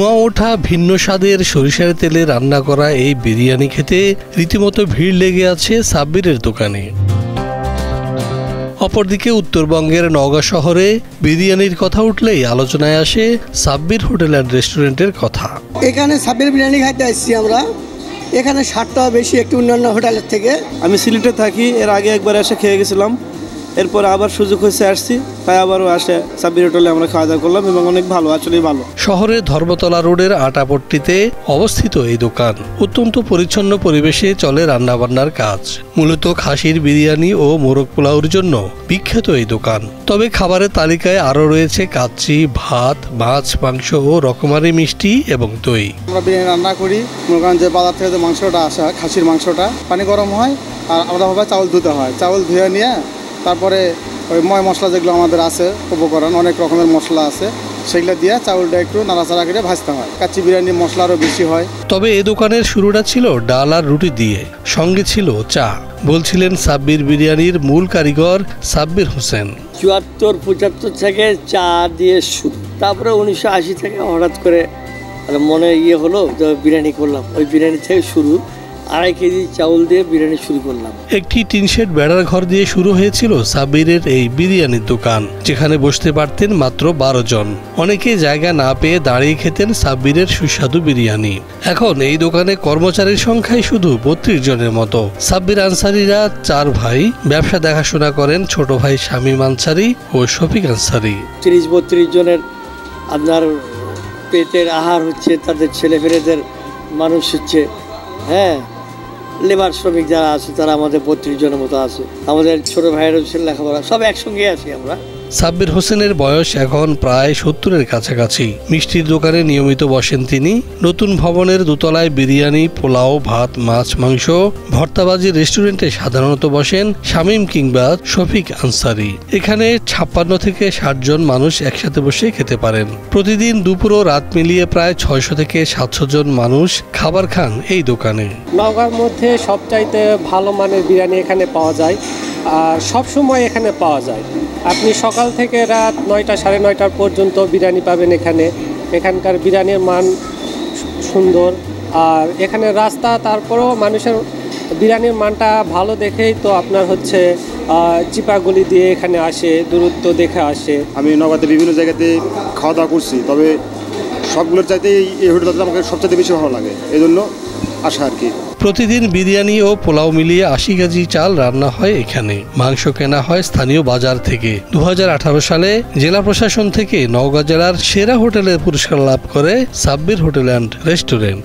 ধোঁয়া ওঠা ভিন্ন স্বাদের সরিষার তেলে রান্না করা এই বিরিয়ানি খেতে রীতিমতো ভিড় লেগে আছে সাব্বিরের দোকানে। অপরদিকে উত্তরবঙ্গের নওগাঁ শহরে বিরিয়ানির কথা উঠলেই আলোচনায় আসে সাব্বির হোটেল অ্যান্ড রেস্টুরেন্টের কথা। এখানে সাব্বির বিরিয়ানি খাইতে আসছি আমরা। এখানে 60 টাকা বেশি একটু অন্যান্য হোটেলের থেকে। আমি সিলেটে থাকি, এর আগে একবার এসে খেয়ে গেছিলাম, এরপর আবার সুযোগ হয়েছে আসছি, তাই আবারও আসে সাব্বির হোটেলে আমরা খাওয়া দাওয়া করলাম এবং অনেক ভালো, আসলেই ভালো। শহরের ধর্মতলা রোডের আটাপট্টিতে অবস্থিত এই দোকান অত্যন্ত পরিচ্ছন্ন পরিবেশে চলে রান্নাবান্নার কাজ। মূলত খাসির বিরিয়ানি ও মোরগ পোলাওর জন্য বিখ্যাত এই দোকান। তবে খাবারের তালিকায় আরও রয়েছে কাচ্চি, ভাত, মাছ, মাংস ও রকমারি মিষ্টি এবং দই। আমরা বিরিয়ানি রান্না করি, মনে করেন যে বাজার থেকে যে মাংসটা আসে, খাসির মাংসটা পানি গরম হয় আর আলাদাভাবে চাউল ধুতে হয়। চাউল ধুয়ে নিয়ে তারপরে ওই ময় মশলা যেগুলো আমাদের আছে উপকরণ, অনেক রকমের মশলা আছে, সেগুলো দিয়ে চাউলটা একটু নাড়াচাড়া করে ভাজতে হয়। কাচ্চি বিরিয়ানির মশলা আরও বেশি হয়। তবে এই দোকানের শুরুটা ছিল ডাল আর রুটি দিয়ে, সঙ্গে ছিল চা, বলছিলেন সাব্বির বিরিয়ানির মূল কারিগর সাব্বির হোসেন। 74-75 থেকে চা দিয়ে শুরু, তারপরে 1980 থেকে হঠাৎ করে মনে হলো যে বিরিয়ানি করলাম, ওই বিরিয়ানি থেকে শুরু। 2.5 কেজি চাউল দিয়ে বিরিয়ানি শুরু করলাম। একটি টিন শেড বেড়ার ঘর দিয়ে শুরু হয়েছিল সাব্বিরের এই বিরিয়ানির দোকান, যেখানে বসতে পারতেন মাত্র 12 জন। অনেকে জায়গা না পেয়ে দাঁড়িয়ে খেতেন সাব্বিরের সুস্বাদু বিরিয়ানি। এখন এই দোকানে কর্মচারীর সংখ্যাই শুধু 32 জনের মতো। সাব্বির আনসারিরা 4 ভাই, ব্যবসা দেখাশোনা করেন ছোট ভাই শামীম আনসারি ও শফিক আনসারি। 30-32 জনের আপনার পেটের আহার হচ্ছে, তাদের ছেলেমেয়েদের মানুষ হচ্ছে, হ্যাঁ, লেবার শ্রমিক যারা আছে তারা আমাদের 32 জনের মতো আছে। আমাদের ছোট ভাইয়ের লেখাপড়া সব একসঙ্গে আছি আমরা। সাব্বির হোসেনের বয়স এখন প্রায় 70-এর কাছাকাছি। মিষ্টির দোকানে নিয়মিত বসেন তিনি। নতুন ভবনের দোতলায় বিরিয়ানি, পোলাও, ভাত, মাছ, মাংস, ভর্তাবাজির রেস্টুরেন্টে সাধারণত বসেন শামীম কিংবা শফিক আনসারি। এখানে 56 থেকে 60 জন মানুষ একসাথে বসে খেতে পারেন। প্রতিদিন দুপুর ও রাত মিলিয়ে প্রায় 600 থেকে 700 জন মানুষ খাবার খান এই দোকানে। নওগাঁর মধ্যে সবচাইতে ভালো মানের বিরিয়ানি এখানে পাওয়া যায় আর সবসময় এখানে পাওয়া যায়। আপনি সকাল থেকে রাত 9টা, 9:30 পর্যন্ত বিরিয়ানি পাবেন এখানে। এখানকার বিরিয়ানির মান সুন্দর আর এখানে রাস্তা, তারপরেও মানুষের বিরিয়ানির মানটা ভালো দেখেই তো আপনার হচ্ছে চিপাগুলি দিয়ে এখানে আসে, দূরত্ব দেখে আসে। আমি নওগাঁতে বিভিন্ন জায়গাতে খাওয়া দাওয়া করছি, তবে সবগুলোর চাইতে এই হোটেলটা আমাকে সবচেয়ে বেশি ভালো লাগে, এই জন্য আসা আর কি। প্রতিদিন বিরিয়ানি ও পোলাও মিলিয়ে 80 কেজি চাল রান্না হয় এখানে। মাংস কেনা হয় স্থানীয় বাজার থেকে। 2018 সালে জেলা প্রশাসন থেকে নওগাঁ জেলার সেরা হোটেলের পুরস্কার লাভ করে সাব্বির হোটেল অ্যান্ড রেস্টুরেন্ট।